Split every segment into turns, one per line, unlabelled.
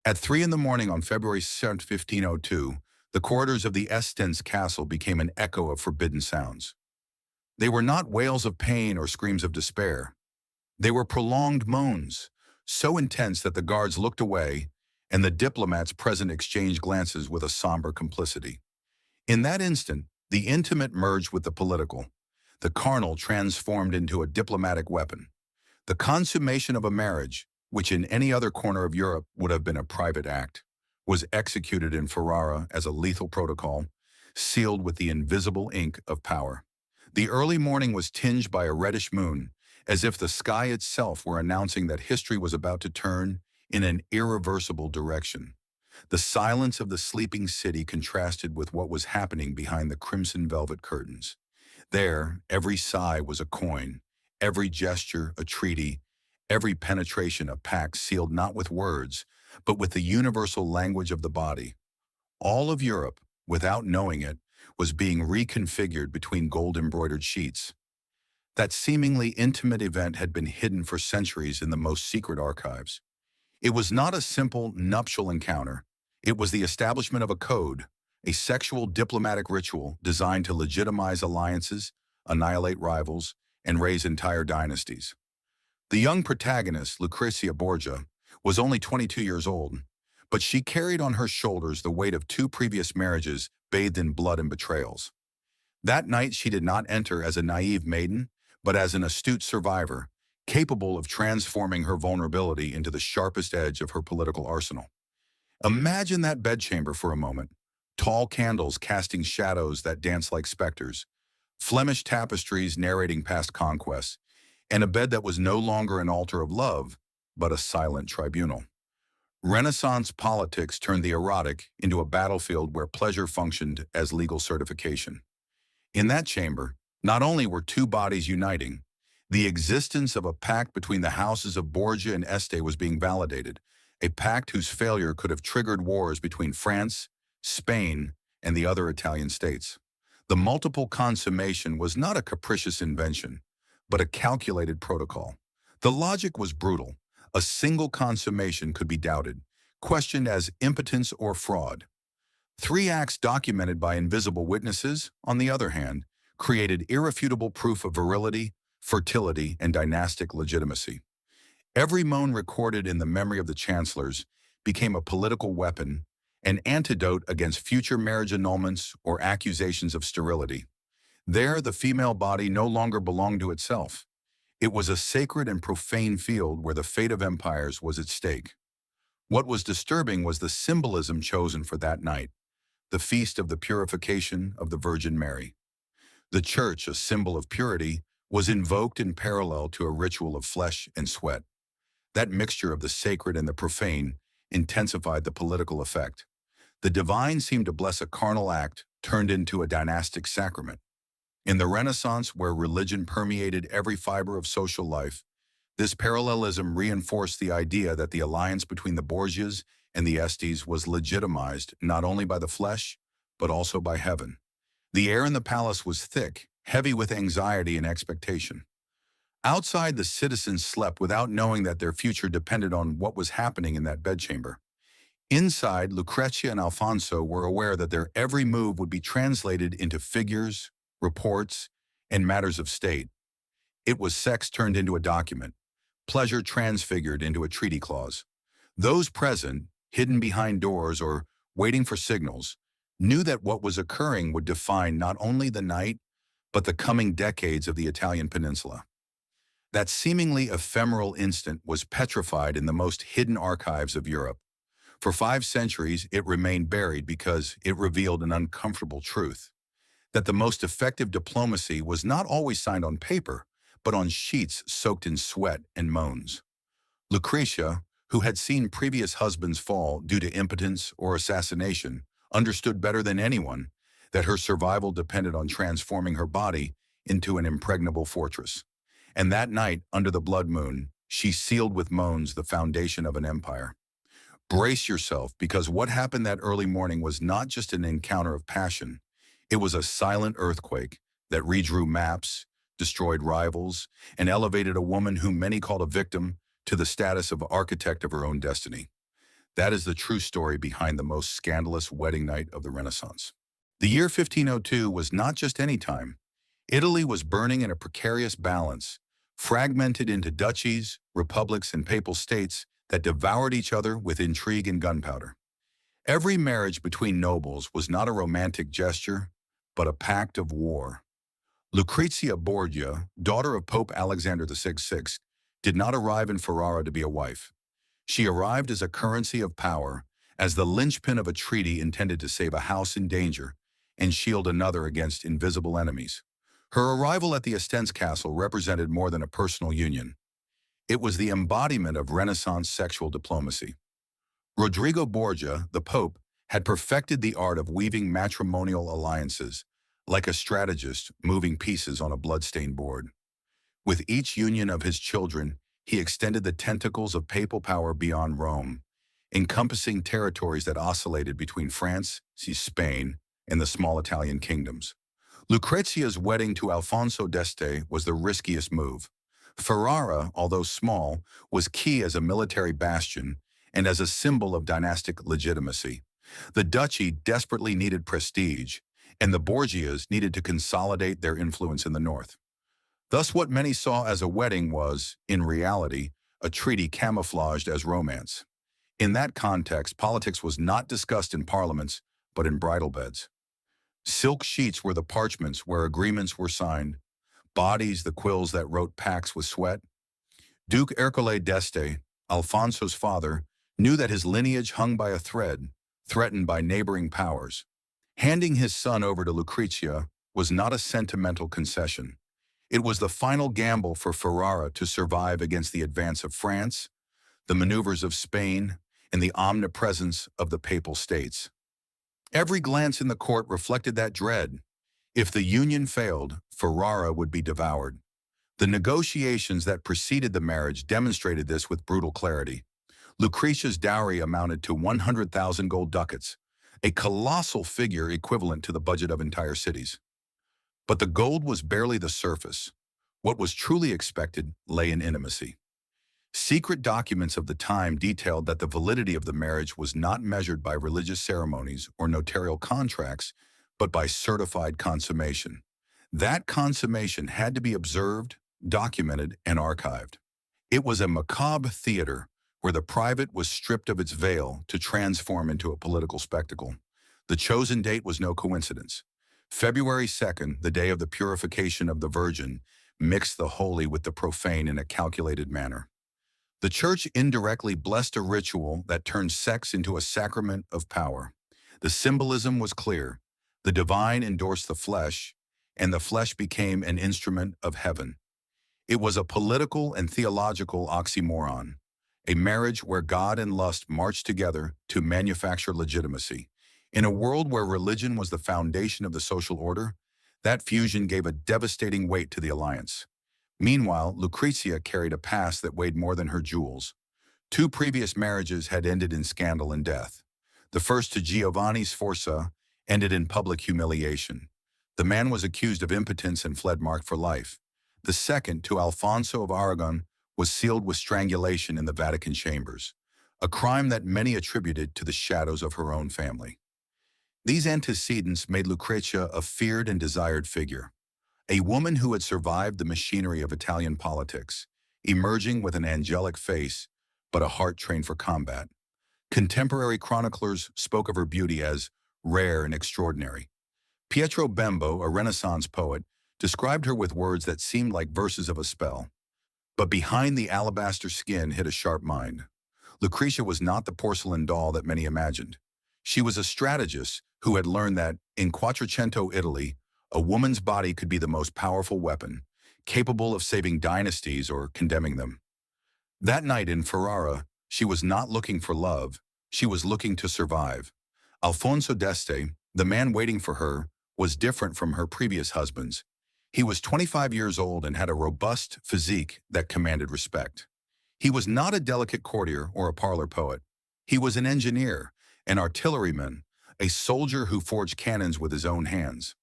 At 3 in the morning on February 7, 1502, the corridors of the Estens castle became an echo of forbidden sounds. They were not wails of pain or screams of despair. They were prolonged moans, so intense that the guards looked away and the diplomats present exchanged glances with a somber complicity. In that instant, the intimate merged with the political. The carnal transformed into a diplomatic weapon. The consummation of a marriage, which in any other corner of Europe would have been a private act, was executed in Ferrara as a lethal protocol, sealed with the invisible ink of power. The early morning was tinged by a reddish moon, as if the sky itself were announcing that history was about to turn in an irreversible direction. The silence of the sleeping city contrasted with what was happening behind the crimson velvet curtains. There, every sigh was a coin, every gesture a treaty, every penetration a pact sealed not with words, but with the universal language of the body. All of Europe, without knowing it, was being reconfigured between gold-embroidered sheets. That seemingly intimate event had been hidden for centuries in the most secret archives. It was not a simple nuptial encounter. It was the establishment of a code, a sexual diplomatic ritual designed to legitimize alliances, annihilate rivals, and raise entire dynasties. The young protagonist, Lucrezia Borgia, was only 22 years old, but she carried on her shoulders the weight of two previous marriages bathed in blood and betrayals. That night she did not enter as a naive maiden, but as an astute survivor, capable of transforming her vulnerability into the sharpest edge of her political arsenal. Imagine that bedchamber for a moment. Tall candles casting shadows that dance like specters, Flemish tapestries narrating past conquests, and a bed that was no longer an altar of love, but a silent tribunal. Renaissance politics turned the erotic into a battlefield where pleasure functioned as legal certification. In that chamber, not only were two bodies uniting, the existence of a pact between the houses of Borgia and Este was being validated, a pact whose failure could have triggered wars between France, Spain, and the other Italian states. The multiple consummation was not a capricious invention, but a calculated protocol. The logic was brutal. A single consummation could be doubted, questioned as impotence or fraud. Three acts documented by invisible witnesses, on the other hand, created irrefutable proof of virility, fertility, and dynastic legitimacy. Every moan recorded in the memory of the chancellors became a political weapon, an antidote against future marriage annulments or accusations of sterility. There, the female body no longer belonged to itself. It was a sacred and profane field where the fate of empires was at stake. What was disturbing was the symbolism chosen for that night, the feast of the purification of the Virgin Mary. The church, a symbol of purity, was invoked in parallel to a ritual of flesh and sweat. That mixture of the sacred and the profane intensified the political effect. The divine seemed to bless a carnal act turned into a dynastic sacrament. In the Renaissance, where religion permeated every fiber of social life, this parallelism reinforced the idea that the alliance between the Borgias and the Estes was legitimized not only by the flesh, but also by heaven. The air in the palace was thick, heavy with anxiety and expectation. Outside, the citizens slept without knowing that their future depended on what was happening in that bedchamber. Inside, Lucrezia and Alfonso were aware that their every move would be translated into figures, reports, and matters of state. It was sex turned into a document, pleasure transfigured into a treaty clause. Those present, hidden behind doors or waiting for signals, knew that what was occurring would define not only the night, but the coming decades of the Italian peninsula. That seemingly ephemeral instant was petrified in the most hidden archives of Europe. For 5 centuries, it remained buried because it revealed an uncomfortable truth: that the most effective diplomacy was not always signed on paper, but on sheets soaked in sweat and moans. Lucretia, who had seen previous husbands fall due to impotence or assassination, understood better than anyone that her survival depended on transforming her body into an impregnable fortress. And that night, under the blood moon, she sealed with moans the foundation of an empire. Brace yourself, because what happened that early morning was not just an encounter of passion. It was a silent earthquake that redrew maps, destroyed rivals, and elevated a woman whom many called a victim to the status of architect of her own destiny. That is the true story behind the most scandalous wedding night of the Renaissance. The year 1502 was not just any time. Italy was burning in a precarious balance, fragmented into duchies, republics, and papal states that devoured each other with intrigue and gunpowder. Every marriage between nobles was not a romantic gesture, but a pact of war. Lucrezia Borgia, daughter of Pope Alexander VI, did not arrive in Ferrara to be a wife. She arrived as a currency of power, as the linchpin of a treaty intended to save a house in danger and shield another against invisible enemies. Her arrival at the Estense castle represented more than a personal union. It was the embodiment of Renaissance sexual diplomacy. Rodrigo Borgia, the Pope, had perfected the art of weaving matrimonial alliances, like a strategist moving pieces on a blood-stained board. With each union of his children, he extended the tentacles of papal power beyond Rome, encompassing territories that oscillated between France, Spain, and the small Italian kingdoms. Lucrezia's wedding to Alfonso d'Este was the riskiest move. Ferrara, although small, was key as a military bastion and as a symbol of dynastic legitimacy. The duchy desperately needed prestige, and the Borgias needed to consolidate their influence in the north. Thus, what many saw as a wedding was, in reality, a treaty camouflaged as romance. In that context, politics was not discussed in parliaments, but in bridal beds. Silk sheets were the parchments where agreements were signed, bodies the quills that wrote pacts with sweat. Duke Ercole d'Este, Alfonso's father, knew that his lineage hung by a thread, threatened by neighboring powers. Handing his son over to Lucrezia was not a sentimental concession. It was the final gamble for Ferrara to survive against the advance of France, the maneuvers of Spain, and the omnipresence of the Papal States. Every glance in the court reflected that dread. If the union failed, Ferrara would be devoured. The negotiations that preceded the marriage demonstrated this with brutal clarity. Lucrezia's dowry amounted to 100,000 gold ducats, a colossal figure equivalent to the budget of entire cities. But the gold was barely the surface. What was truly expected lay in intimacy. Secret documents of the time detailed that the validity of the marriage was not measured by religious ceremonies or notarial contracts, but by certified consummation. That consummation had to be observed, documented, and archived. It was a macabre theater where the private was stripped of its veil to transform into a political spectacle. The chosen date was no coincidence. February 2nd, the day of the purification of the Virgin, mixed the holy with the profane in a calculated manner. The Church indirectly blessed a ritual that turned sex into a sacrament of power. The symbolism was clear. The divine endorsed the flesh, and the flesh became an instrument of heaven. It was a political and theological oxymoron, a marriage where God and lust marched together to manufacture legitimacy. In a world where religion was the foundation of the social order, that fusion gave a devastating weight to the alliance. Meanwhile, Lucrezia carried a past that weighed more than her jewels. 2 previous marriages had ended in scandal and death. The first to Giovanni Sforza ended in public humiliation. The man was accused of impotence and fled marked for life. The second, to Alfonso of Aragon, was sealed with strangulation in the Vatican chambers, a crime that many attributed to the shadows of her own family. These antecedents made Lucrezia a feared and desired figure, a woman who had survived the machinery of Italian politics, emerging with an angelic face, but a heart trained for combat. Contemporary chroniclers spoke of her beauty as rare and extraordinary. Pietro Bembo, a Renaissance poet, described her with words that seemed like verses of a spell. But behind the alabaster skin hid a sharp mind. Lucrezia was not the porcelain doll that many imagined. She was a strategist who had learned that, in Quattrocento Italy, a woman's body could be the most powerful weapon, capable of saving dynasties or condemning them. That night in Ferrara, she was not looking for love, she was looking to survive. Alfonso d'Este, the man waiting for her, was different from her previous husbands. He was 25 years old and had a robust physique that commanded respect. He was not a delicate courtier or a parlor poet. He was an engineer, an artilleryman, a soldier who forged cannons with his own hands.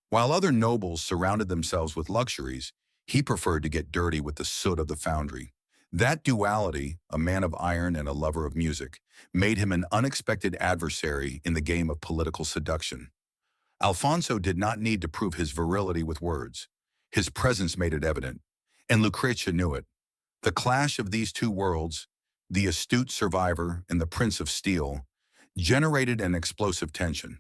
While other nobles surrounded themselves with luxuries, he preferred to get dirty with the soot of the foundry. That duality, a man of iron and a lover of music, made him an unexpected adversary in the game of political seduction. Alfonso did not need to prove his virility with words. His presence made it evident, and Lucrezia knew it. The clash of these two worlds, the astute survivor and the Prince of Steel, generated an explosive tension.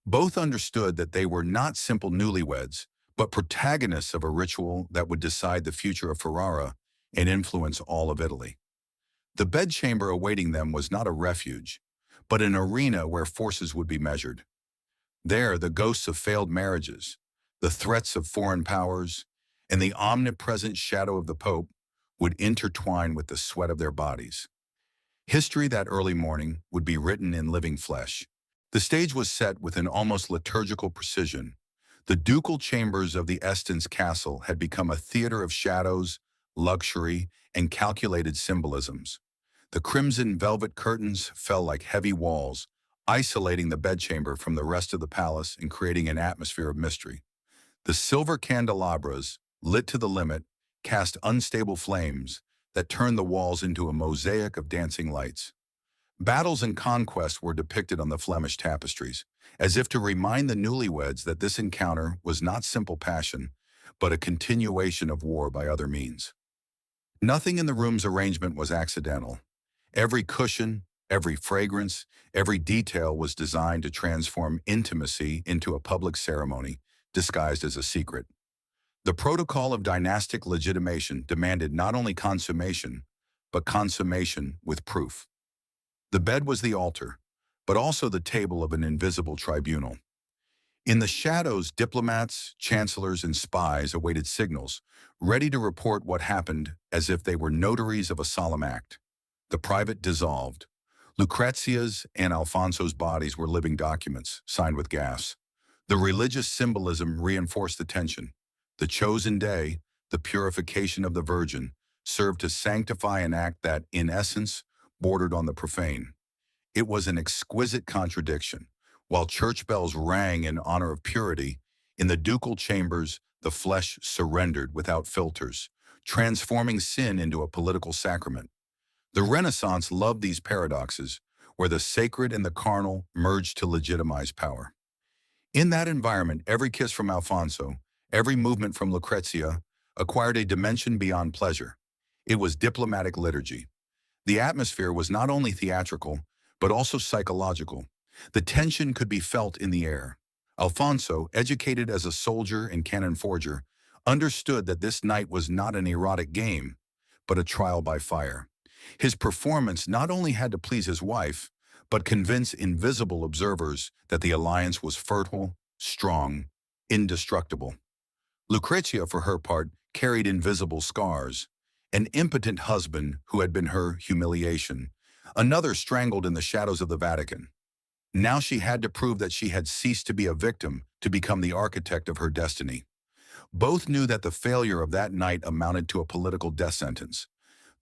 Both understood that they were not simple newlyweds, but protagonists of a ritual that would decide the future of Ferrara and influence all of Italy. The bedchamber awaiting them was not a refuge, but an arena where forces would be measured. There, the ghosts of failed marriages, the threats of foreign powers, and the omnipresent shadow of the Pope would intertwine with the sweat of their bodies. History that early morning would be written in living flesh. The stage was set with an almost liturgical precision. The ducal chambers of the Estens castle had become a theater of shadows, luxury, and calculated symbolisms. The crimson velvet curtains fell like heavy walls, isolating the bedchamber from the rest of the palace and creating an atmosphere of mystery. The silver candelabras, lit to the limit, cast unstable flames that turned the walls into a mosaic of dancing lights. Battles and conquests were depicted on the Flemish tapestries, as if to remind the newlyweds that this encounter was not simple passion, but a continuation of war by other means. Nothing in the room's arrangement was accidental. Every cushion, every fragrance, every detail was designed to transform intimacy into a public ceremony, disguised as a secret. The protocol of dynastic legitimation demanded not only consummation, but consummation with proof. The bed was the altar, but also the table of an invisible tribunal. In the shadows, diplomats, chancellors, and spies awaited signals, ready to report what happened as if they were notaries of a solemn act. The private dissolved. Lucrezia's and Alfonso's bodies were living documents, signed with gas. The religious symbolism reinforced the tension. The chosen day, the purification of the Virgin, served to sanctify an act that, in essence, bordered on the profane. It was an exquisite contradiction. While church bells rang in honor of purity, in the ducal chambers, the flesh surrendered without filters, transforming sin into a political sacrament. The Renaissance loved these paradoxes, where the sacred and the carnal merged to legitimize power. In that environment, every kiss from Alfonso, every movement from Lucrezia, acquired a dimension beyond pleasure. It was diplomatic liturgy. The atmosphere was not only theatrical, but also psychological. The tension could be felt in the air. Alfonso, educated as a soldier and cannon forger, understood that this night was not an erotic game, but a trial by fire. His performance not only had to please his wife, but convince invisible observers that the alliance was fertile, strong, indestructible. Lucrezia, for her part, carried invisible scars. An impotent husband who had been her humiliation, another strangled in the shadows of the Vatican. Now she had to prove that she had ceased to be a victim to become the architect of her destiny. Both knew that the failure of that night amounted to a political death sentence.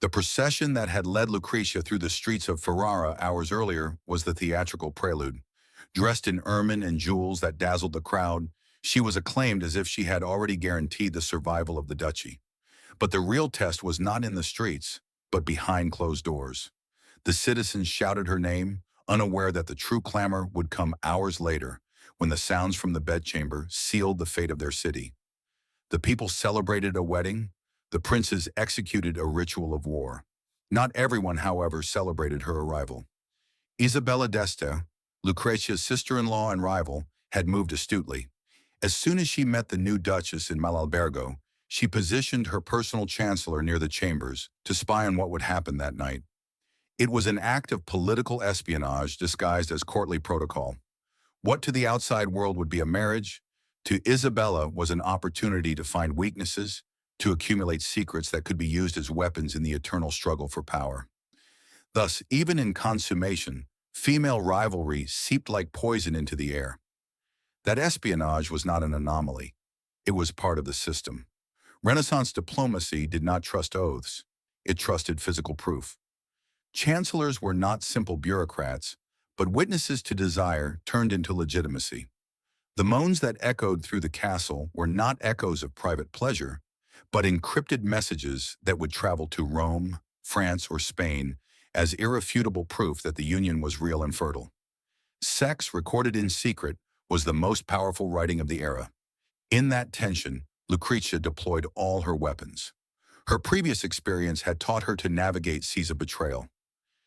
The procession that had led Lucrezia through the streets of Ferrara hours earlier was the theatrical prelude. Dressed in ermine and jewels that dazzled the crowd, she was acclaimed as if she had already guaranteed the survival of the duchy. But the real test was not in the streets, but behind closed doors. The citizens shouted her name, unaware that the true clamor would come hours later, when the sounds from the bedchamber sealed the fate of their city. The people celebrated a wedding. The princes executed a ritual of war. Not everyone, however, celebrated her arrival. Isabella d'Este, Lucrezia's sister-in-law and rival, had moved astutely. As soon as she met the new duchess in Malalbergo, she positioned her personal chancellor near the chambers to spy on what would happen that night. It was an act of political espionage disguised as courtly protocol. What to the outside world would be a marriage, to Isabella was an opportunity to find weaknesses, to accumulate secrets that could be used as weapons in the eternal struggle for power. Thus, even in consummation, female rivalry seeped like poison into the air. That espionage was not an anomaly. It was part of the system. Renaissance diplomacy did not trust oaths. It trusted physical proof. Chancellors were not simple bureaucrats, but witnesses to desire turned into legitimacy. The moans that echoed through the castle were not echoes of private pleasure, but encrypted messages that would travel to Rome, France, or Spain, as irrefutable proof that the union was real and fertile. Sex, recorded in secret, was the most powerful writing of the era. In that tension, Lucrezia deployed all her weapons. Her previous experience had taught her to navigate seas of betrayal.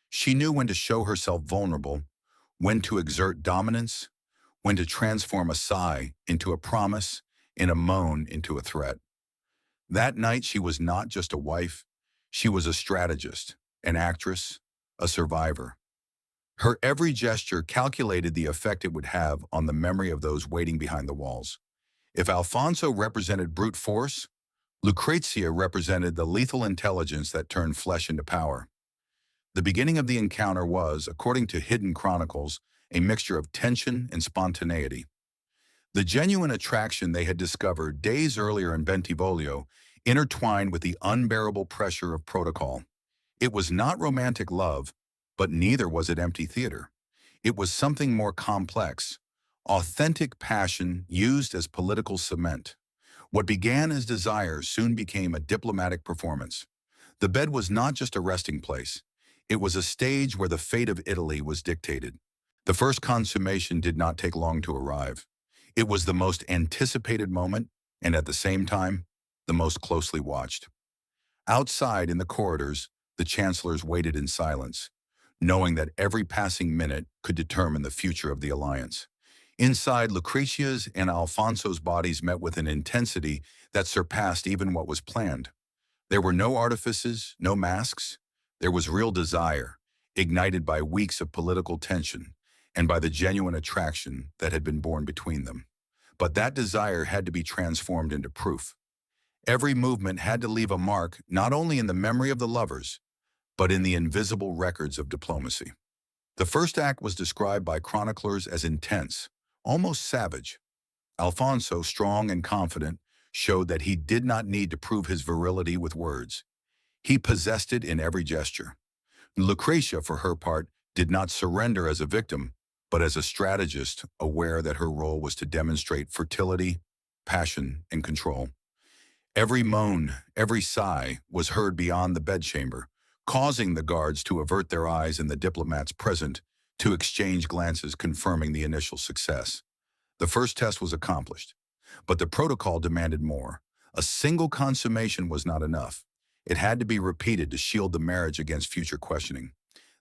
She knew when to show herself vulnerable, when to exert dominance, when to transform a sigh into a promise, and a moan into a threat. That night she was not just a wife, she was a strategist, an actress, a survivor. Her every gesture calculated the effect it would have on the memory of those waiting behind the walls. If Alfonso represented brute force, Lucrezia represented the lethal intelligence that turned flesh into power. The beginning of the encounter was, according to hidden chronicles, a mixture of tension and spontaneity. The genuine attraction they had discovered days earlier in Bentivoglio intertwined with the unbearable pressure of protocol. It was not romantic love, but neither was it empty theater. It was something more complex, authentic passion used as political cement. What began as desire soon became a diplomatic performance. The bed was not just a resting place. It was a stage where the fate of Italy was dictated. The first consummation did not take long to arrive. It was the most anticipated moment, and at the same time, the most closely watched. Outside in the corridors, the chancellors waited in silence, knowing that every passing minute could determine the future of the alliance. Inside, Lucrezia's and Alfonso's bodies met with an intensity that surpassed even what was planned. There were no artifices, no masks. There was real desire, ignited by weeks of political tension and by the genuine attraction that had been born between them. But that desire had to be transformed into proof. Every movement had to leave a mark not only in the memory of the lovers, but in the invisible records of diplomacy. The first act was described by chroniclers as intense, almost savage. Alfonso, strong and confident, showed that he did not need to prove his virility with words. He possessed it in every gesture. Lucrezia, for her part, did not surrender as a victim, but as a strategist aware that her role was to demonstrate fertility, passion, and control. Every moan, every sigh was heard beyond the bedchamber, causing the guards to avert their eyes and the diplomats present to exchange glances confirming the initial success. The first test was accomplished, but the protocol demanded more. A single consummation was not enough. It had to be repeated to shield the marriage against future questioning.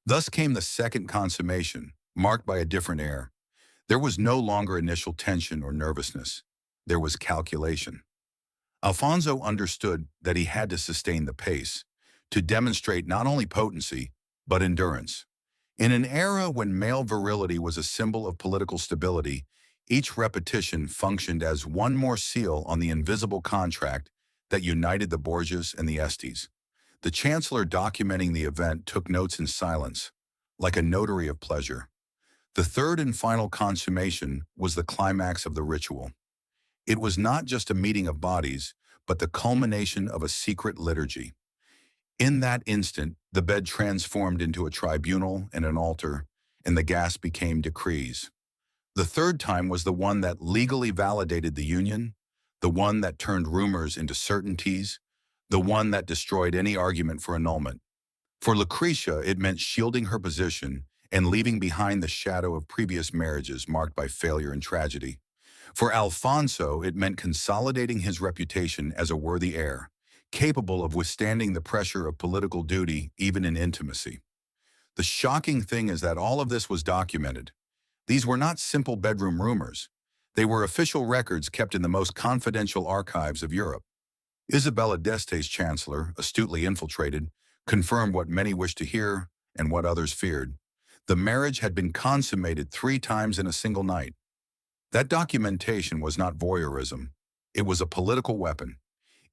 Thus came the second consummation, marked by a different air. There was no longer initial tension or nervousness. There was calculation. Alfonso understood that he had to sustain the pace, to demonstrate not only potency, but endurance. In an era when male virility was a symbol of political stability, each repetition functioned as one more seal on the invisible contract that united the Borgias and the Estes. The chancellor documenting the event took notes in silence, like a notary of pleasure. The third and final consummation was the climax of the ritual. It was not just a meeting of bodies, but the culmination of a secret liturgy. In that instant, the bed transformed into a tribunal and an altar, and the gas became decrees. The third time was the one that legally validated the union, the one that turned rumors into certainties, the one that destroyed any argument for annulment. For Lucrezia, it meant shielding her position and leaving behind the shadow of previous marriages marked by failure and tragedy. For Alfonso, it meant consolidating his reputation as a worthy heir, capable of withstanding the pressure of political duty even in intimacy. The shocking thing is that all of this was documented. These were not simple bedroom rumors. They were official records kept in the most confidential archives of Europe. Isabella d'Este's chancellor, astutely infiltrated, confirmed what many wished to hear and what others feared. The marriage had been consummated 3 times in a single night. That documentation was not voyeurism. It was a political weapon.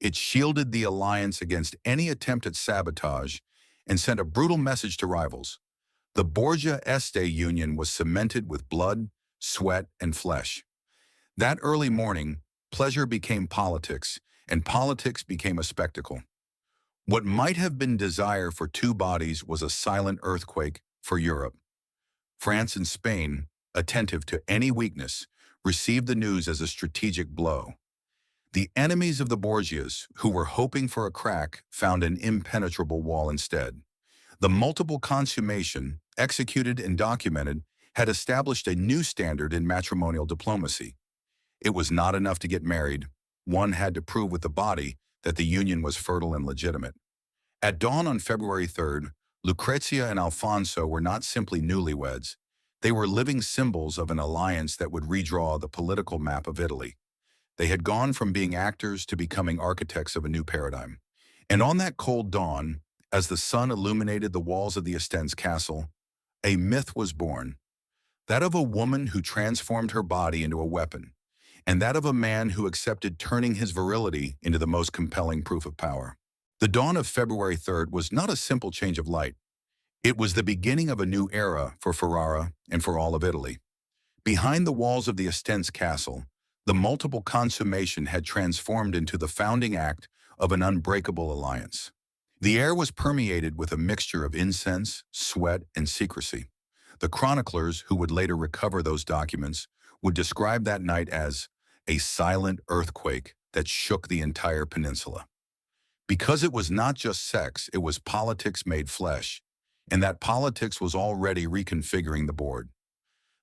It shielded the alliance against any attempt at sabotage and sent a brutal message to rivals. The Borgia-Este union was cemented with blood, sweat, and flesh. That early morning, pleasure became politics, and politics became a spectacle. What might have been desire for 2 bodies was a silent earthquake for Europe. France and Spain, attentive to any weakness, received the news as a strategic blow. The enemies of the Borgias, who were hoping for a crack, found an impenetrable wall instead. The multiple consummation, executed and documented, had established a new standard in matrimonial diplomacy. It was not enough to get married. One had to prove with the body that the union was fertile and legitimate. At dawn on February 3rd, Lucrezia and Alfonso were not simply newlyweds. They were living symbols of an alliance that would redraw the political map of Italy. They had gone from being actors to becoming architects of a new paradigm. And on that cold dawn, as the sun illuminated the walls of the Esten's castle, a myth was born. That of a woman who transformed her body into a weapon, and that of a man who accepted turning his virility into the most compelling proof of power. The dawn of February 3rd was not a simple change of light. It was the beginning of a new era for Ferrara and for all of Italy. Behind the walls of the Esten's castle, the multiple consummation had transformed into the founding act of an unbreakable alliance. The air was permeated with a mixture of incense, sweat, and secrecy. The chroniclers, who would later recover those documents, would describe that night as a silent earthquake that shook the entire peninsula. Because it was not just sex, it was politics made flesh, and that politics was already reconfiguring the board.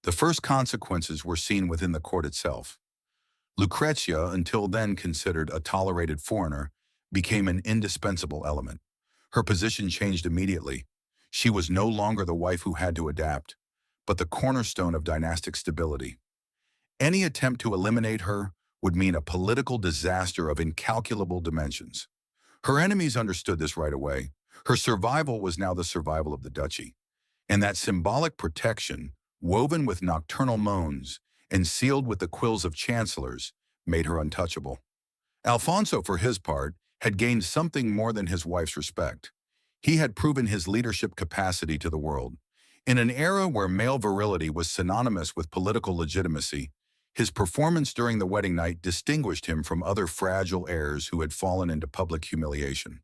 The first consequences were seen within the court itself. Lucrezia, until then considered a tolerated foreigner, became an indispensable element. Her position changed immediately. She was no longer the wife who had to adapt, but the cornerstone of dynastic stability. Any attempt to eliminate her would mean a political disaster of incalculable dimensions. Her enemies understood this right away. Her survival was now the survival of the duchy. And that symbolic protection, woven with nocturnal moans and sealed with the quills of chancellors, made her untouchable. Alfonso, for his part, had gained something more than his wife's respect. He had proven his leadership capacity to the world. In an era where male virility was synonymous with political legitimacy, his performance during the wedding night distinguished him from other fragile heirs who had fallen into public humiliation.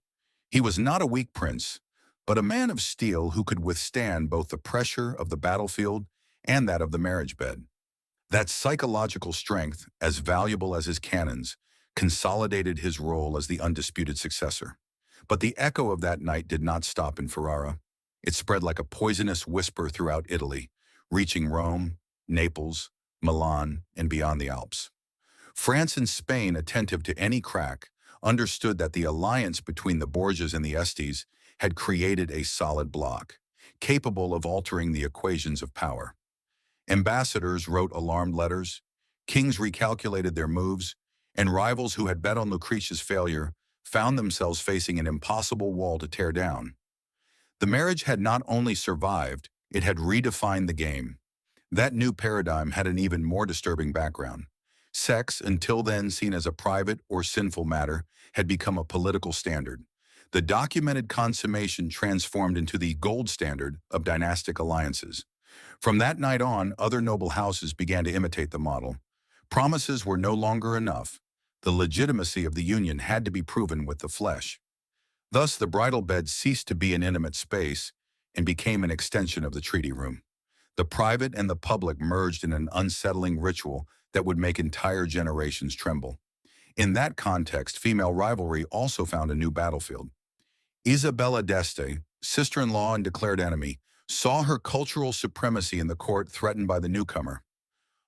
He was not a weak prince, but a man of steel who could withstand both the pressure of the battlefield and that of the marriage bed. That psychological strength, as valuable as his cannons, consolidated his role as the undisputed successor. But the echo of that night did not stop in Ferrara. It spread like a poisonous whisper throughout Italy, reaching Rome, Naples, Milan, and beyond the Alps. France and Spain, attentive to any crack, understood that the alliance between the Borgias and the Estes had created a solid bloc, capable of altering the equations of power. Ambassadors wrote alarmed letters, kings recalculated their moves, and rivals who had bet on Lucrezia's failure found themselves facing an impossible wall to tear down. The marriage had not only survived, it had redefined the game. That new paradigm had an even more disturbing background. Sex, until then seen as a private or sinful matter, had become a political standard. The documented consummation transformed into the gold standard of dynastic alliances. From that night on, other noble houses began to imitate the model. Promises were no longer enough. The legitimacy of the union had to be proven with the flesh. Thus, the bridal bed ceased to be an intimate space and became an extension of the treaty room. The private and the public merged in an unsettling ritual that would make entire generations tremble. In that context, female rivalry also found a new battlefield. Isabella d'Este, sister-in-law and declared enemy, saw her cultural supremacy in the court threatened by the newcomer.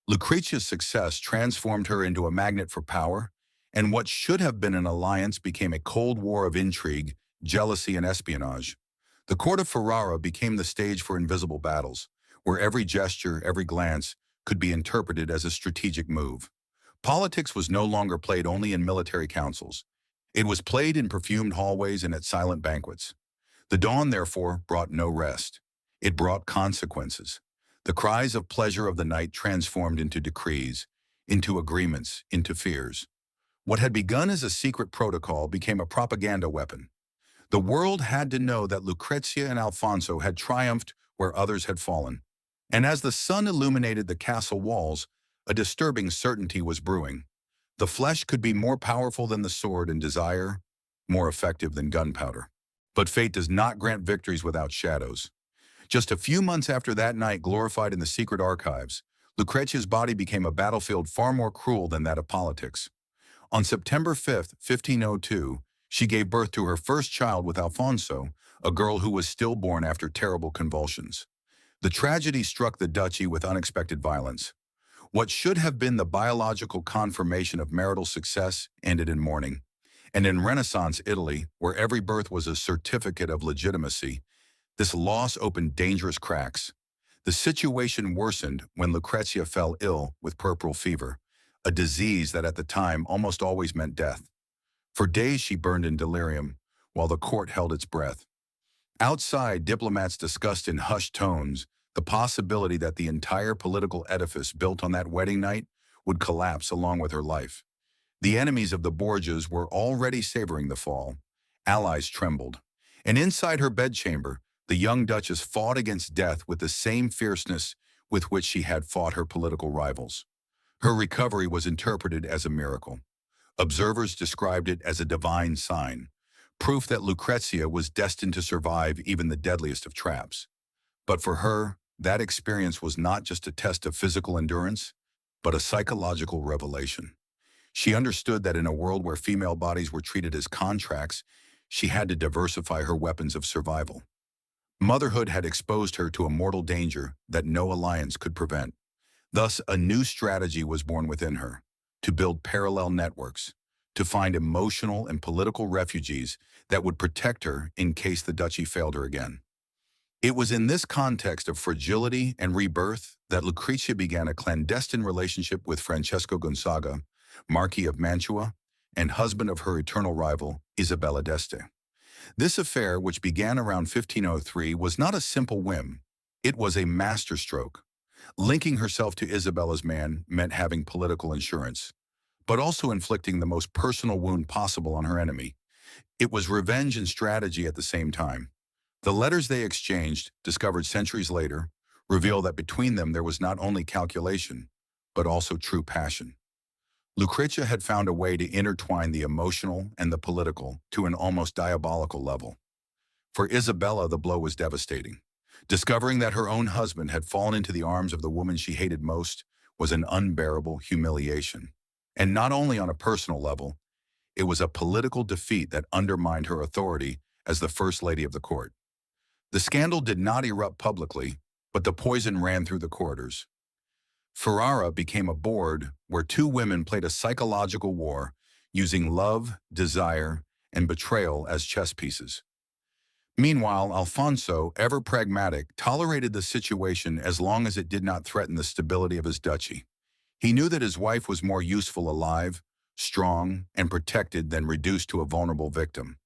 Lucrezia's success transformed her into a magnet for power, and what should have been an alliance became a cold war of intrigue, jealousy, and espionage. The court of Ferrara became the stage for invisible battles, where every gesture, every glance could be interpreted as a strategic move. Politics was no longer played only in military councils. It was played in perfumed hallways and at silent banquets. The dawn, therefore, brought no rest. It brought consequences. The cries of pleasure of the night transformed into decrees, into agreements, into fears. What had begun as a secret protocol became a propaganda weapon. The world had to know that Lucrezia and Alfonso had triumphed where others had fallen. And as the sun illuminated the castle walls, a disturbing certainty was brewing. The flesh could be more powerful than the sword, and desire more effective than gunpowder. But fate does not grant victories without shadows. Just a few months after that night glorified in the secret archives, Lucrezia's body became a battlefield far more cruel than that of politics. On September 5, 1502, she gave birth to her first child with Alfonso, a girl who was stillborn after terrible convulsions. The tragedy struck the duchy with unexpected violence. What should have been the biological confirmation of marital success ended in mourning. And in Renaissance Italy, where every birth was a certificate of legitimacy, this loss opened dangerous cracks. The situation worsened when Lucrezia fell ill with puerperal fever, a disease that at the time almost always meant death. For days she burned in delirium, while the court held its breath. Outside, diplomats discussed in hushed tones the possibility that the entire political edifice built on that wedding night would collapse along with her life. The enemies of the Borgias were already savoring the fall. Allies trembled. And inside her bedchamber, the young duchess fought against death with the same fierceness with which she had fought her political rivals. Her recovery was interpreted as a miracle. Observers described it as a divine sign, proof that Lucrezia was destined to survive even the deadliest of traps. But for her, that experience was not just a test of physical endurance, but a psychological revelation. She understood that in a world where female bodies were treated as contracts, she had to diversify her weapons of survival. Motherhood had exposed her to a mortal danger that no alliance could prevent. Thus, a new strategy was born within her: to build parallel networks, to find emotional and political refugees that would protect her in case the duchy failed her again. It was in this context of fragility and rebirth that Lucrezia began a clandestine relationship with Francesco Gonzaga, Marquis of Mantua, and husband of her eternal rival, Isabella d'Este. This affair, which began around 1503, was not a simple whim. It was a masterstroke. Linking herself to Isabella's man meant having political insurance, but also inflicting the most personal wound possible on her enemy. It was revenge and strategy at the same time. The letters they exchanged, discovered centuries later, reveal that between them there was not only calculation, but also true passion. Lucrezia had found a way to intertwine the emotional and the political to an almost diabolical level. For Isabella, the blow was devastating. Discovering that her own husband had fallen into the arms of the woman she hated most was an unbearable humiliation. And not only on a personal level, it was a political defeat that undermined her authority as the First Lady of the court. The scandal did not erupt publicly, but the poison ran through the corridors. Ferrara became a board where two women played a psychological war using love, desire, and betrayal as chess pieces. Meanwhile, Alfonso, ever pragmatic, tolerated the situation as long as it did not threaten the stability of his duchy. He knew that his wife was more useful alive, strong, and protected than reduced to a vulnerable victim.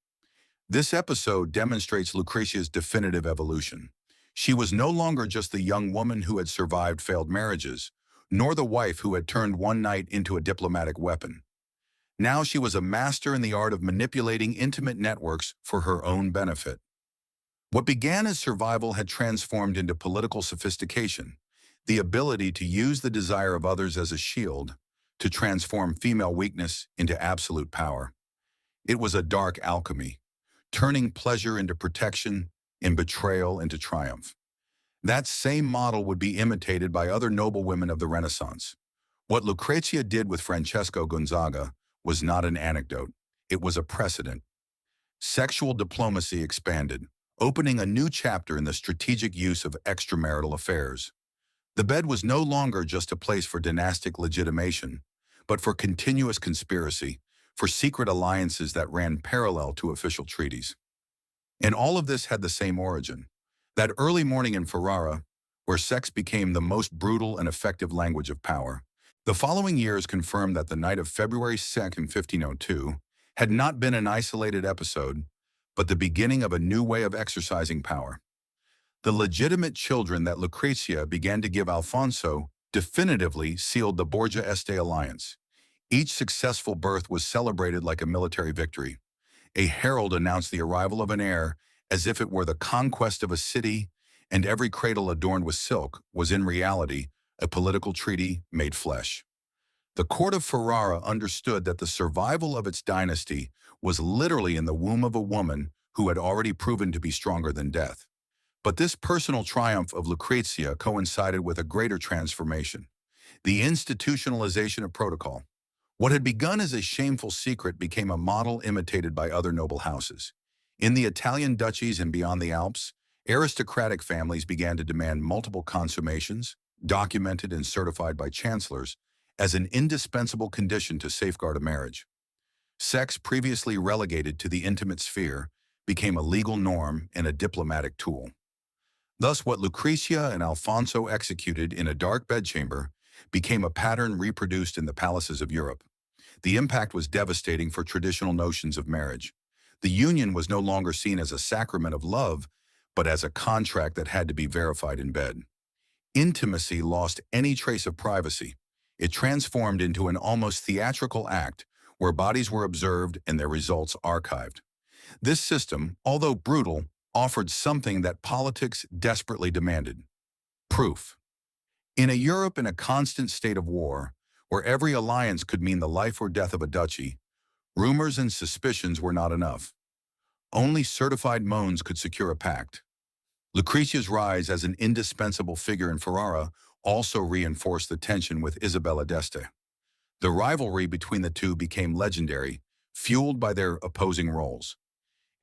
This episode demonstrates Lucrezia's definitive evolution. She was no longer just the young woman who had survived failed marriages, nor the wife who had turned one night into a diplomatic weapon. Now she was a master in the art of manipulating intimate networks for her own benefit. What began as survival had transformed into political sophistication, the ability to use the desire of others as a shield to transform female weakness into absolute power. It was a dark alchemy, turning pleasure into protection and betrayal into triumph. That same model would be imitated by other noble women of the Renaissance. What Lucrezia did with Francesco Gonzaga was not an anecdote, it was a precedent. Sexual diplomacy expanded, opening a new chapter in the strategic use of extramarital affairs. The bed was no longer just a place for dynastic legitimation, but for continuous conspiracy, for secret alliances that ran parallel to official treaties. And all of this had the same origin: that early morning in Ferrara, where sex became the most brutal and effective language of power. The following years confirmed that the night of February 2nd, 1502, had not been an isolated episode, but the beginning of a new way of exercising power. The legitimate children that Lucrezia began to give Alfonso definitively sealed the Borgia-Este alliance. Each successful birth was celebrated like a military victory. A herald announced the arrival of an heir as if it were the conquest of a city, and every cradle adorned with silk was in reality a political treaty made flesh. The court of Ferrara understood that the survival of its dynasty was literally in the womb of a woman who had already proven to be stronger than death. But this personal triumph of Lucrezia coincided with a greater transformation: the institutionalization of protocol. What had begun as a shameful secret became a model imitated by other noble houses. In the Italian duchies and beyond the Alps, aristocratic families began to demand multiple consummations, documented and certified by chancellors, as an indispensable condition to safeguard a marriage. Sex, previously relegated to the intimate sphere, became a legal norm and a diplomatic tool. Thus, what Lucrezia and Alfonso executed in a dark bedchamber became a pattern reproduced in the palaces of Europe. The impact was devastating for traditional notions of marriage. The union was no longer seen as a sacrament of love, but as a contract that had to be verified in bed. Intimacy lost any trace of privacy. It transformed into an almost theatrical act where bodies were observed and their results archived. This system, although brutal, offered something that politics desperately demanded: proof. In a Europe in a constant state of war, where every alliance could mean the life or death of a duchy, rumors and suspicions were not enough. Only certified moans could secure a pact. Lucrezia's rise as an indispensable figure in Ferrara also reinforced the tension with Isabella d'Este. The rivalry between the two became legendary, fueled by their opposing roles.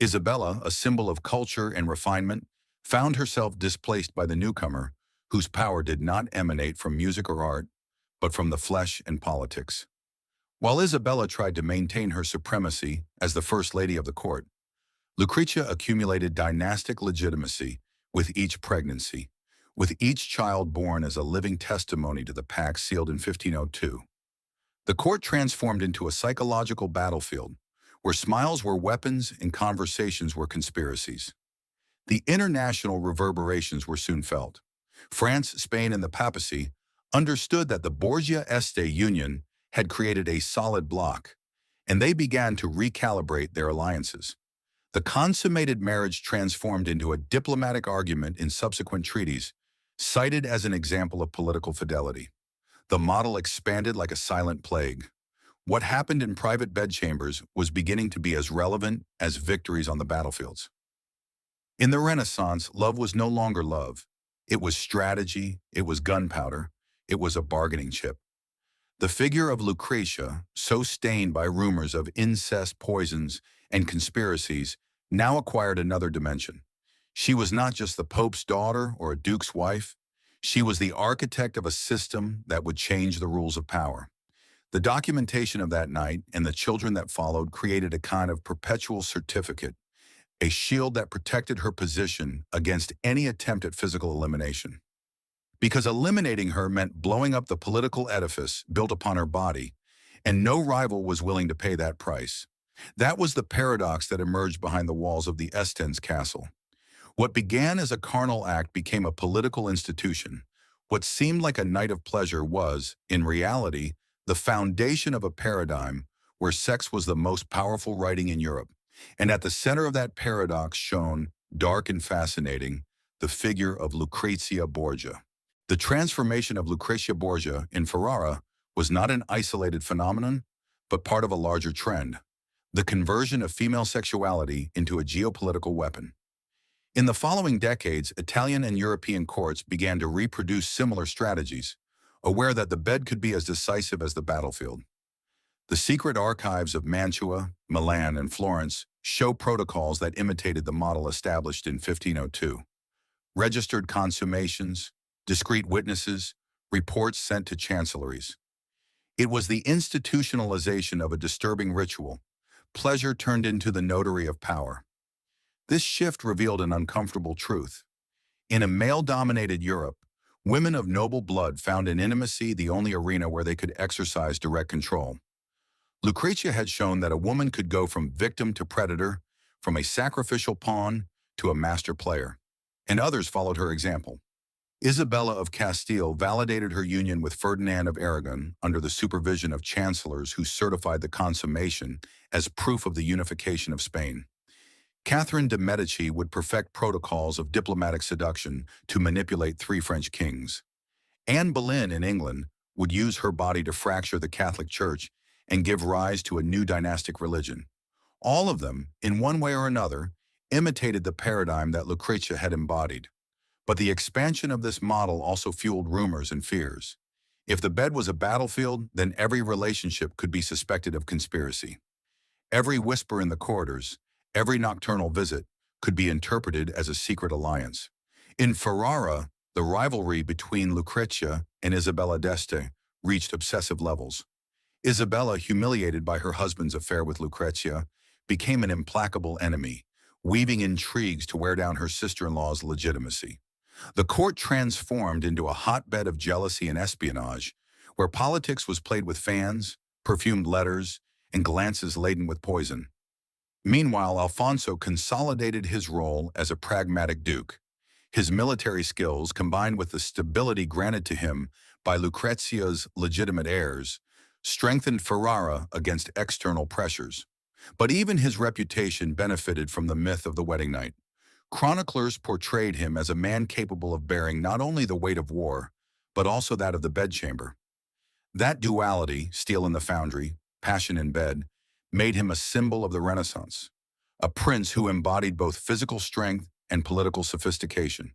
Isabella, a symbol of culture and refinement, found herself displaced by the newcomer, whose power did not emanate from music or art, but from the flesh and politics. While Isabella tried to maintain her supremacy as the first lady of the court, Lucrezia accumulated dynastic legitimacy with each pregnancy, with each child born as a living testimony to the pact sealed in 1502. The court transformed into a psychological battlefield, where smiles were weapons and conversations were conspiracies. The international reverberations were soon felt. France, Spain, and the papacy understood that the Borgia-Este union had created a solid bloc, and they began to recalibrate their alliances. The consummated marriage transformed into a diplomatic argument in subsequent treaties, cited as an example of political fidelity. The model expanded like a silent plague. What happened in private bedchambers was beginning to be as relevant as victories on the battlefields. In the Renaissance, love was no longer love. It was strategy, it was gunpowder, it was a bargaining chip. The figure of Lucrezia, so stained by rumors of incest, poisons, and conspiracies, now acquired another dimension. She was not just the Pope's daughter or a duke's wife. She was the architect of a system that would change the rules of power. The documentation of that night and the children that followed created a kind of perpetual certificate, a shield that protected her position against any attempt at physical elimination. Because eliminating her meant blowing up the political edifice built upon her body, and no rival was willing to pay that price. That was the paradox that emerged behind the walls of the Esten's castle. What began as a carnal act became a political institution. What seemed like a night of pleasure was, in reality, the foundation of a paradigm where sex was the most powerful writing in Europe. And at the center of that paradox shone, dark and fascinating, the figure of Lucrezia Borgia. The transformation of Lucrezia Borgia in Ferrara was not an isolated phenomenon, but part of a larger trend: the conversion of female sexuality into a geopolitical weapon. In the following decades, Italian and European courts began to reproduce similar strategies, aware that the bed could be as decisive as the battlefield. The secret archives of Mantua, Milan, and Florence show protocols that imitated the model established in 1502. Registered consummations, discreet witnesses, reports sent to chancelleries. It was the institutionalization of a disturbing ritual. Pleasure turned into the notary of power. This shift revealed an uncomfortable truth. In a male-dominated Europe, women of noble blood found in intimacy the only arena where they could exercise direct control. Lucrezia had shown that a woman could go from victim to predator, from a sacrificial pawn to a master player, and others followed her example. Isabella of Castile validated her union with Ferdinand of Aragon under the supervision of chancellors who certified the consummation as proof of the unification of Spain. Catherine de' Medici would perfect protocols of diplomatic seduction to manipulate 3 French kings. Anne Boleyn in England would use her body to fracture the Catholic Church and give rise to a new dynastic religion. All of them, in one way or another, imitated the paradigm that Lucrezia had embodied. But the expansion of this model also fueled rumors and fears. If the bed was a battlefield, then every relationship could be suspected of conspiracy. Every whisper in the corridors, every nocturnal visit, could be interpreted as a secret alliance. In Ferrara, the rivalry between Lucrezia and Isabella d'Este reached obsessive levels. Isabella, humiliated by her husband's affair with Lucrezia, became an implacable enemy, weaving intrigues to wear down her sister-in-law's legitimacy. The court transformed into a hotbed of jealousy and espionage, where politics was played with fans, perfumed letters, and glances laden with poison. Meanwhile, Alfonso consolidated his role as a pragmatic duke. His military skills, combined with the stability granted to him by Lucrezia's legitimate heirs, strengthened Ferrara against external pressures. But even his reputation benefited from the myth of the wedding night. Chroniclers portrayed him as a man capable of bearing not only the weight of war, but also that of the bedchamber. That duality, steel in the foundry, passion in bed, made him a symbol of the Renaissance, a prince who embodied both physical strength and political sophistication.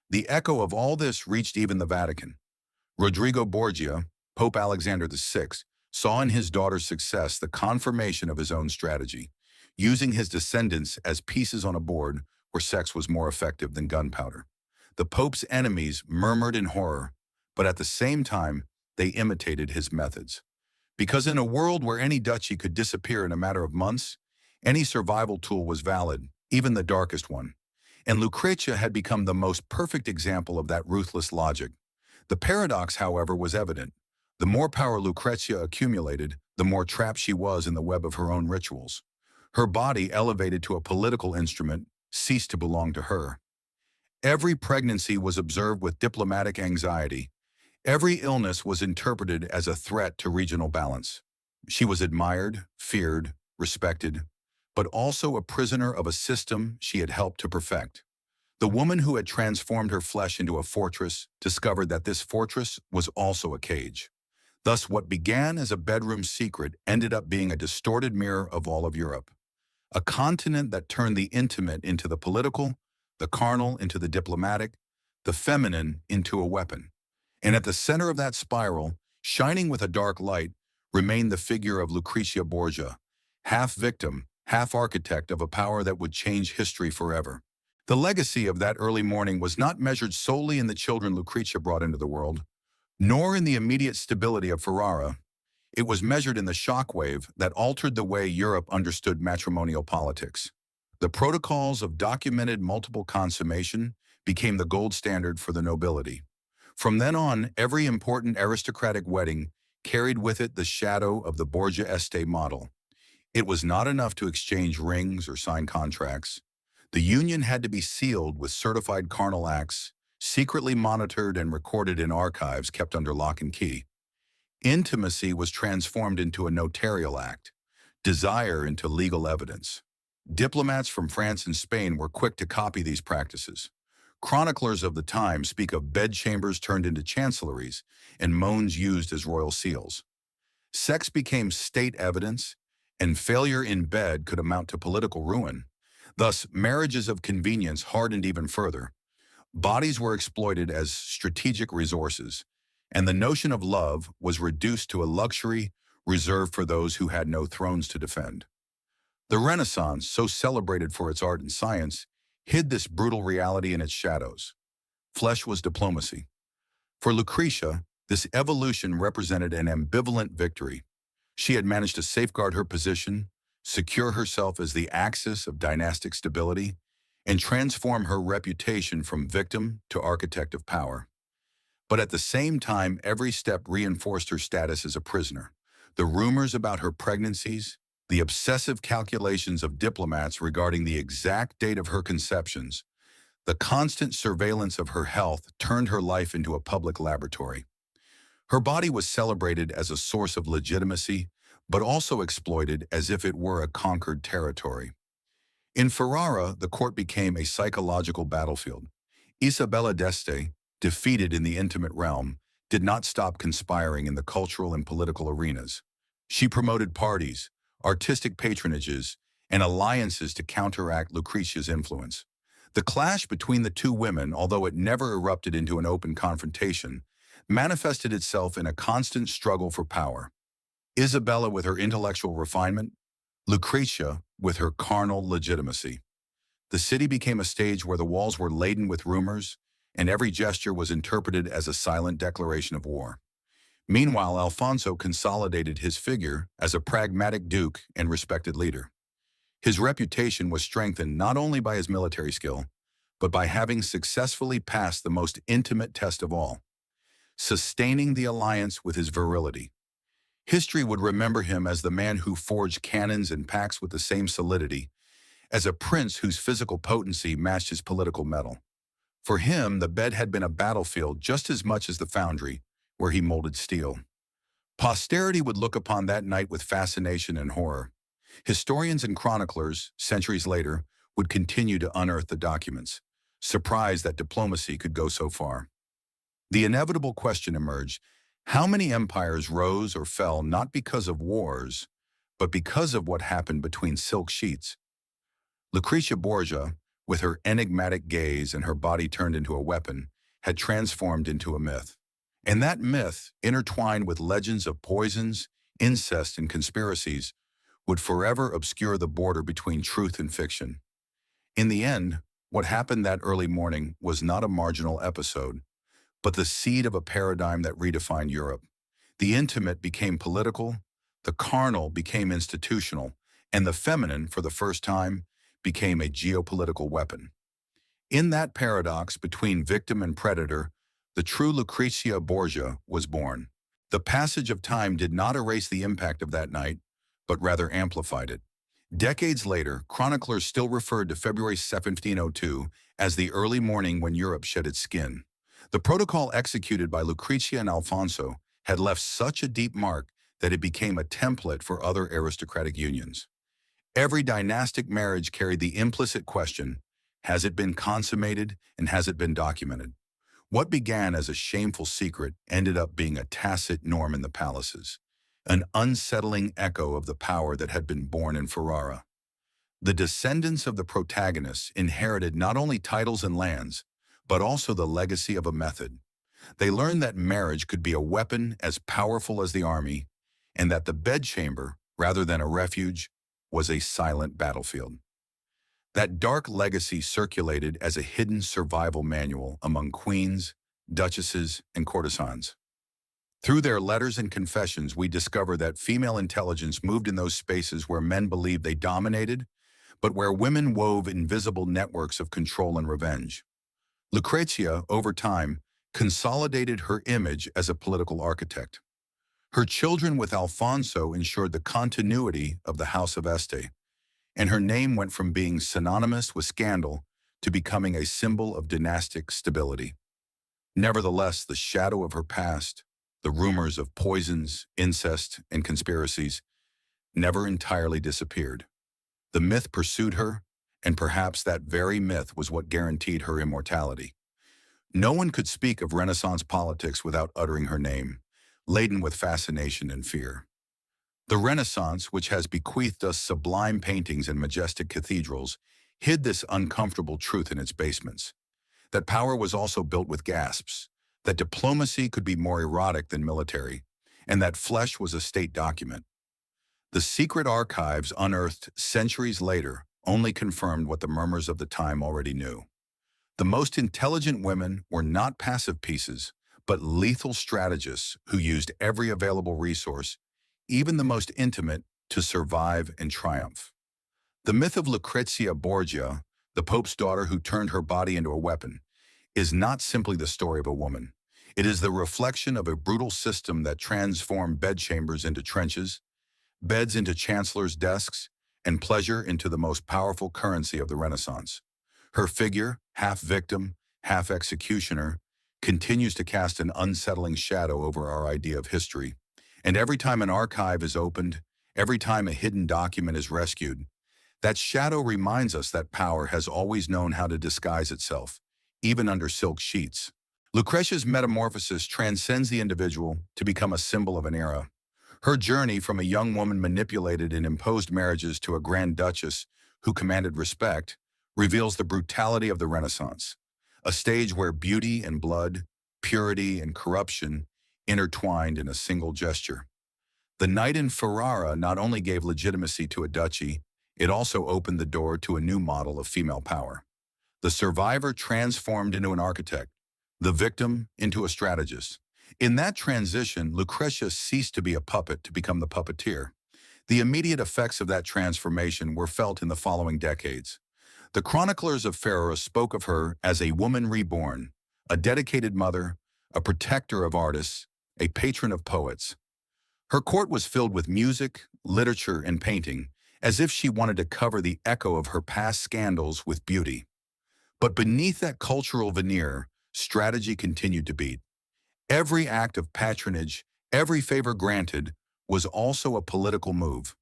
The echo of all this reached even the Vatican. Rodrigo Borgia, Pope Alexander VI, saw in his daughter's success the confirmation of his own strategy, using his descendants as pieces on a board where sex was more effective than gunpowder. The Pope's enemies murmured in horror, but at the same time, they imitated his methods. Because in a world where any duchy could disappear in a matter of months, any survival tool was valid, even the darkest one. And Lucrezia had become the most perfect example of that ruthless logic. The paradox, however, was evident. The more power Lucrezia accumulated, the more trapped she was in the web of her own rituals. Her body, elevated to a political instrument, ceased to belong to her. Every pregnancy was observed with diplomatic anxiety. Every illness was interpreted as a threat to regional balance. She was admired, feared, respected, but also a prisoner of a system she had helped to perfect. The woman who had transformed her flesh into a fortress discovered that this fortress was also a cage. Thus, what began as a bedroom secret ended up being a distorted mirror of all of Europe. A continent that turned the intimate into the political, the carnal into the diplomatic, the feminine into a weapon. And at the center of that spiral, shining with a dark light, remained the figure of Lucrezia Borgia, half victim, half architect of a power that would change history forever. The legacy of that early morning was not measured solely in the children Lucrezia brought into the world, nor in the immediate stability of Ferrara. It was measured in the shockwave that altered the way Europe understood matrimonial politics. The protocols of documented multiple consummation became the gold standard for the nobility. From then on, every important aristocratic wedding carried with it the shadow of the Borgia Este model. It was not enough to exchange rings or sign contracts. The union had to be sealed with certified carnal acts, secretly monitored and recorded in archives kept under lock and key. Intimacy was transformed into a notarial act, desire into legal evidence. Diplomats from France and Spain were quick to copy these practices. Chroniclers of the time speak of bedchambers turned into chancelleries and moans used as royal seals. Sex became state evidence, and failure in bed could amount to political ruin. Thus, marriages of convenience hardened even further. Bodies were exploited as strategic resources, and the notion of love was reduced to a luxury reserved for those who had no thrones to defend. The Renaissance, so celebrated for its art and science, hid this brutal reality in its shadows. Flesh was diplomacy. For Lucrezia, this evolution represented an ambivalent victory. She had managed to safeguard her position, secure herself as the axis of dynastic stability, and transform her reputation from victim to architect of power. But at the same time, every step reinforced her status as a prisoner. The rumors about her pregnancies, the obsessive calculations of diplomats regarding the exact date of her conceptions, the constant surveillance of her health turned her life into a public laboratory. Her body was celebrated as a source of legitimacy, but also exploited as if it were a conquered territory. In Ferrara, the court became a psychological battlefield. Isabella d'Este, defeated in the intimate realm, did not stop conspiring in the cultural and political arenas. She promoted parties, artistic patronages, and alliances to counteract Lucrezia's influence. The clash between the two women, although it never erupted into an open confrontation, manifested itself in a constant struggle for power. Isabella with her intellectual refinement, Lucrezia with her carnal legitimacy. The city became a stage where the walls were laden with rumors, and every gesture was interpreted as a silent declaration of war. Meanwhile, Alfonso consolidated his figure as a pragmatic duke and respected leader. His reputation was strengthened not only by his military skill, but by having successfully passed the most intimate test of all, sustaining the alliance with his virility. History would remember him as the man who forged cannons and pacts with the same solidity, as a prince whose physical potency matched his political mettle. For him, the bed had been a battlefield just as much as the foundry, where he molded steel. Posterity would look upon that night with fascination and horror. Historians and chroniclers, centuries later, would continue to unearth the documents, surprised that diplomacy could go so far. The inevitable question emerged: how many empires rose or fell not because of wars, but because of what happened between silk sheets? Lucrezia Borgia, with her enigmatic gaze and her body turned into a weapon, had transformed into a myth. And that myth, intertwined with legends of poisons, incest, and conspiracies, would forever obscure the border between truth and fiction. In the end, what happened that early morning was not a marginal episode, but the seed of a paradigm that redefined Europe. The intimate became political, the carnal became institutional, and the feminine, for the first time, became a geopolitical weapon. In that paradox between victim and predator, the true Lucrezia Borgia was born. The passage of time did not erase the impact of that night, but rather amplified it. Decades later, chroniclers still referred to February 1702 as the early morning when Europe shed its skin. The protocol executed by Lucrezia and Alfonso had left such a deep mark that it became a template for other aristocratic unions. Every dynastic marriage carried the implicit question: has it been consummated and has it been documented? What began as a shameful secret ended up being a tacit norm in the palaces, an unsettling echo of the power that had been born in Ferrara. The descendants of the protagonists inherited not only titles and lands, but also the legacy of a method. They learned that marriage could be a weapon as powerful as the army, and that the bedchamber, rather than a refuge, was a silent battlefield. That dark legacy circulated as a hidden survival manual among queens, duchesses, and courtesans. Through their letters and confessions, we discover that female intelligence moved in those spaces where men believed they dominated, but where women wove invisible networks of control and revenge. Lucrezia, over time, consolidated her image as a political architect. Her children with Alfonso ensured the continuity of the House of Este, and her name went from being synonymous with scandal to becoming a symbol of dynastic stability. Nevertheless, the shadow of her past, the rumors of poisons, incest, and conspiracies, never entirely disappeared. The myth pursued her, and perhaps that very myth was what guaranteed her immortality. No one could speak of Renaissance politics without uttering her name, laden with fascination and fear. The Renaissance, which has bequeathed us sublime paintings and majestic cathedrals, hid this uncomfortable truth in its basements: that power was also built with gasps, that diplomacy could be more erotic than military, and that flesh was a state document. The secret archives unearthed centuries later only confirmed what the murmurs of the time already knew. The most intelligent women were not passive pieces, but lethal strategists who used every available resource, even the most intimate, to survive and triumph. The myth of Lucrezia Borgia, the Pope's daughter who turned her body into a weapon, is not simply the story of a woman. It is the reflection of a brutal system that transformed bedchambers into trenches, beds into chancellors' desks, and pleasure into the most powerful currency of the Renaissance. Her figure, half victim, half executioner, continues to cast an unsettling shadow over our idea of history. And every time an archive is opened, every time a hidden document is rescued, that shadow reminds us that power has always known how to disguise itself, even under silk sheets. Lucrezia's metamorphosis transcends the individual to become a symbol of an era. Her journey from a young woman manipulated in imposed marriages to a grand duchess who commanded respect reveals the brutality of the Renaissance, a stage where beauty and blood, purity, and corruption intertwined in a single gesture. The night in Ferrara not only gave legitimacy to a duchy, it also opened the door to a new model of female power. The survivor transformed into an architect, the victim into a strategist. In that transition, Lucrezia ceased to be a puppet to become the puppeteer. The immediate effects of that transformation were felt in the following decades. The chroniclers of Ferrara spoke of her as a woman reborn, a dedicated mother, a protector of artists, a patron of poets. Her court was filled with music, literature, and painting, as if she wanted to cover the echo of her past scandals with beauty. But beneath that cultural veneer, strategy continued to beat. Every act of patronage, every favor granted, was also a political move.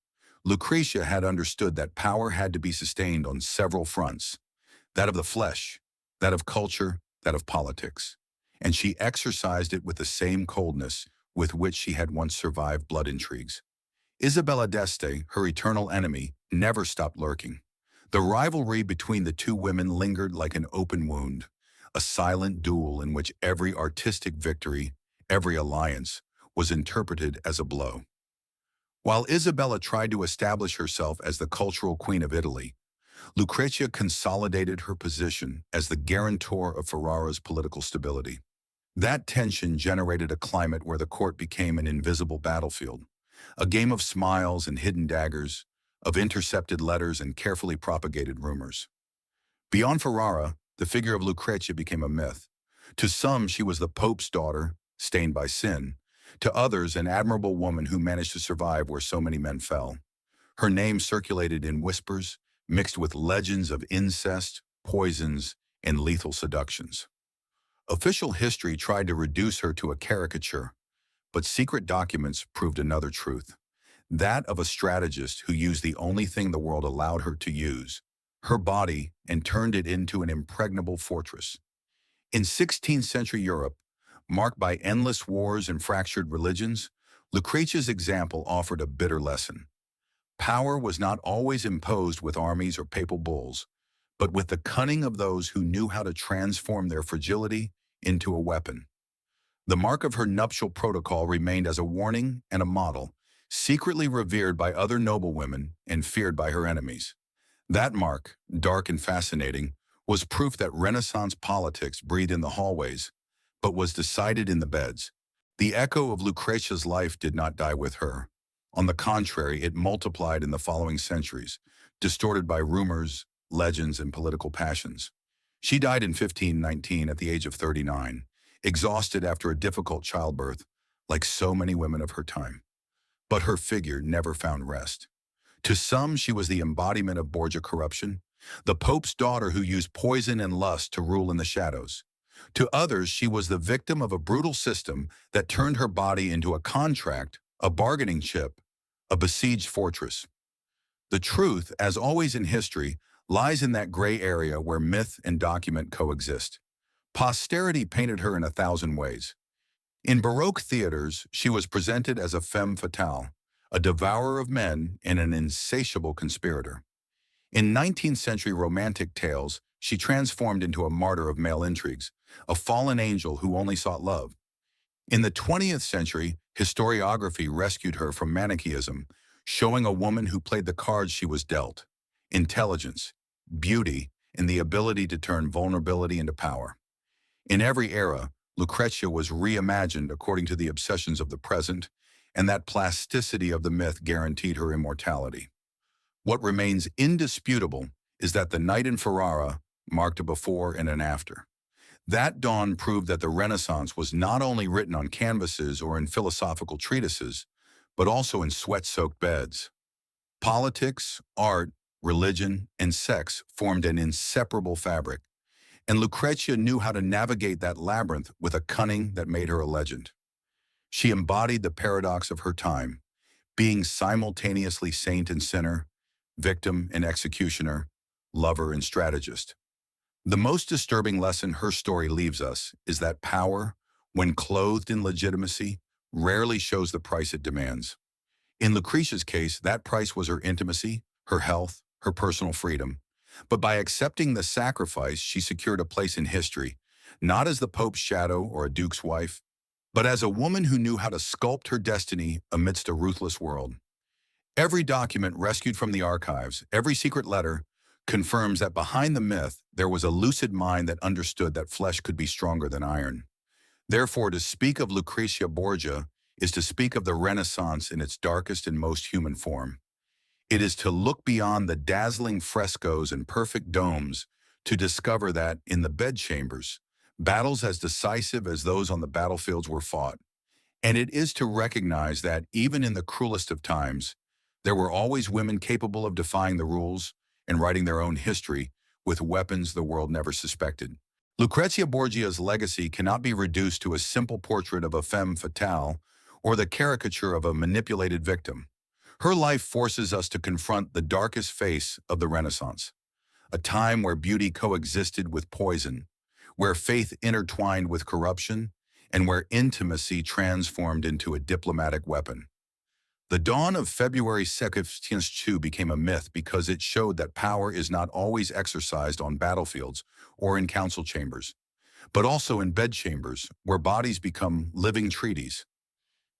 Lucrezia had understood that power had to be sustained on several fronts, that of the flesh, that of culture, that of politics. And she exercised it with the same coldness with which she had once survived blood intrigues. Isabella d'Este, her eternal enemy, never stopped lurking. The rivalry between the two women lingered like an open wound, a silent duel in which every artistic victory, every alliance, was interpreted as a blow. While Isabella tried to establish herself as the cultural queen of Italy, Lucrezia consolidated her position as the guarantor of Ferrara's political stability. That tension generated a climate where the court became an invisible battlefield, a game of smiles and hidden daggers, of intercepted letters and carefully propagated rumors. Beyond Ferrara, the figure of Lucrezia became a myth. To some, she was the Pope's daughter, stained by sin. To others, an admirable woman who managed to survive where so many men fell. Her name circulated in whispers, mixed with legends of incest, poisons, and lethal seductions. Official history tried to reduce her to a caricature, but secret documents proved another truth. That of a strategist who used the only thing the world allowed her to use, her body, and turned it into an impregnable fortress. In 16th century Europe, marked by endless wars and fractured religions, Lucrezia's example offered a bitter lesson. Power was not always imposed with armies or papal bulls, but with the cunning of those who knew how to transform their fragility into a weapon. The mark of her nuptial protocol remained as a warning and a model, secretly revered by other noblewomen and feared by her enemies. That mark, dark and fascinating, was proof that Renaissance politics breathed in the hallways, but was decided in the beds. The echo of Lucrezia's life did not die with her. On the contrary, it multiplied in the following centuries, distorted by rumors, legends, and political passions. She died in 1519 at the age of 39, exhausted after a difficult childbirth, like so many women of her time. But her figure never found rest. To some, she was the embodiment of Borgia corruption, the Pope's daughter who used poison and lust to rule in the shadows. To others, she was the victim of a brutal system that turned her body into a contract, a bargaining chip, a besieged fortress. The truth, as always in history, lies in that gray area where myth and document coexist. Posterity painted her in 1,000 ways. In Baroque theaters, she was presented as a femme fatale, a devourer of men and an insatiable conspirator. In 19th century romantic tales, she transformed into a martyr of male intrigues, a fallen angel who only sought love. In the 20th century, historiography rescued her from Manichaeism, showing a woman who played the cards she was dealt: intelligence, beauty, and the ability to turn vulnerability into power. In every era, Lucrezia was reimagined according to the obsessions of the present, and that plasticity of the myth guaranteed her immortality. What remains indisputable is that the night in Ferrara marked a before and an after. That dawn proved that the Renaissance was not only written on canvases or in philosophical treatises, but also in sweat-soaked beds. Politics, art, religion, and sex formed an inseparable fabric, and Lucrezia knew how to navigate that labyrinth with a cunning that made her a legend. She embodied the paradox of her time, being simultaneously saint and sinner, victim and executioner, lover and strategist. The most disturbing lesson her story leaves us is that power, when clothed in legitimacy, rarely shows the price it demands. In Lucrezia's case, that price was her intimacy, her health, her personal freedom. But by accepting the sacrifice, she secured a place in history, not as the Pope's shadow or a duke's wife, but as a woman who knew how to sculpt her destiny amidst a ruthless world. Every document rescued from the archives, every secret letter, confirms that behind the myth, there was a lucid mind that understood that flesh could be stronger than iron. Therefore, to speak of Lucrezia Borgia is to speak of the Renaissance in its darkest and most human form. It is to look beyond the dazzling frescoes and perfect domes to discover that, in the bedchambers, battles as decisive as those on the battlefields were fought. And it is to recognize that, even in the cruelest of times, there were always women capable of defying the rules and writing their own history with weapons the world never suspected. Lucrezia Borgia's legacy cannot be reduced to a simple portrait of a femme fatale or the caricature of a manipulated victim. Her life forces us to confront the darkest face of the Renaissance, a time where beauty coexisted with poison, where faith intertwined with corruption, and where intimacy transformed into a diplomatic weapon. The dawn of February 1502 became a myth because it showed that power is not always exercised on battlefields or in council chambers, but also in bedchambers, where bodies become living treaties.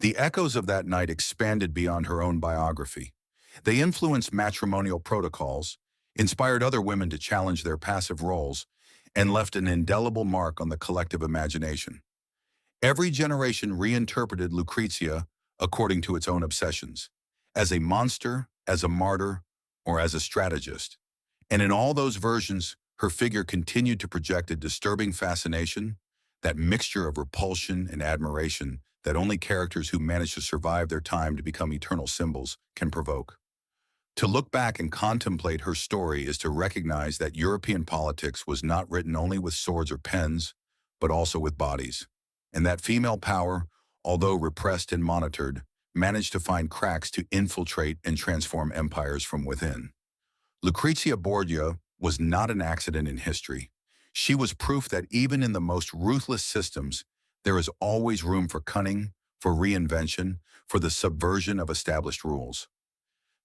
The echoes of that night expanded beyond her own biography. They influenced matrimonial protocols, inspired other women to challenge their passive roles, and left an indelible mark on the collective imagination. Every generation reinterpreted Lucrezia according to its own obsessions, as a monster, as a martyr, or as a strategist. And in all those versions, her figure continued to project a disturbing fascination, that mixture of repulsion and admiration that only characters who manage to survive their time to become eternal symbols can provoke. To look back and contemplate her story is to recognize that European politics was not written only with swords or pens, but also with bodies, and that female power, although repressed and monitored, managed to find cracks to infiltrate and transform empires from within. Lucrezia Borgia was not an accident in history. She was proof that even in the most ruthless systems, there is always room for cunning, for reinvention, for the subversion of established rules.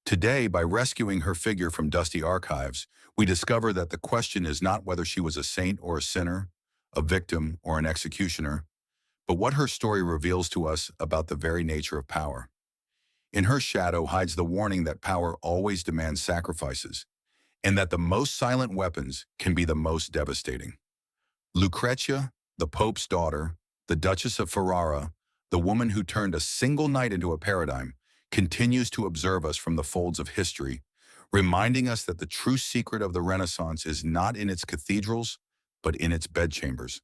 Today, by rescuing her figure from dusty archives, we discover that the question is not whether she was a saint or a sinner, a victim or an executioner, but what her story reveals to us about the very nature of power. In her shadow hides the warning that power always demands sacrifices, and that the most silent weapons can be the most devastating. Lucrezia, the Pope's daughter, the Duchess of Ferrara, the woman who turned a single night into a paradigm, continues to observe us from the folds of history, reminding us that the true secret of the Renaissance is not in its cathedrals, but in its bedchambers.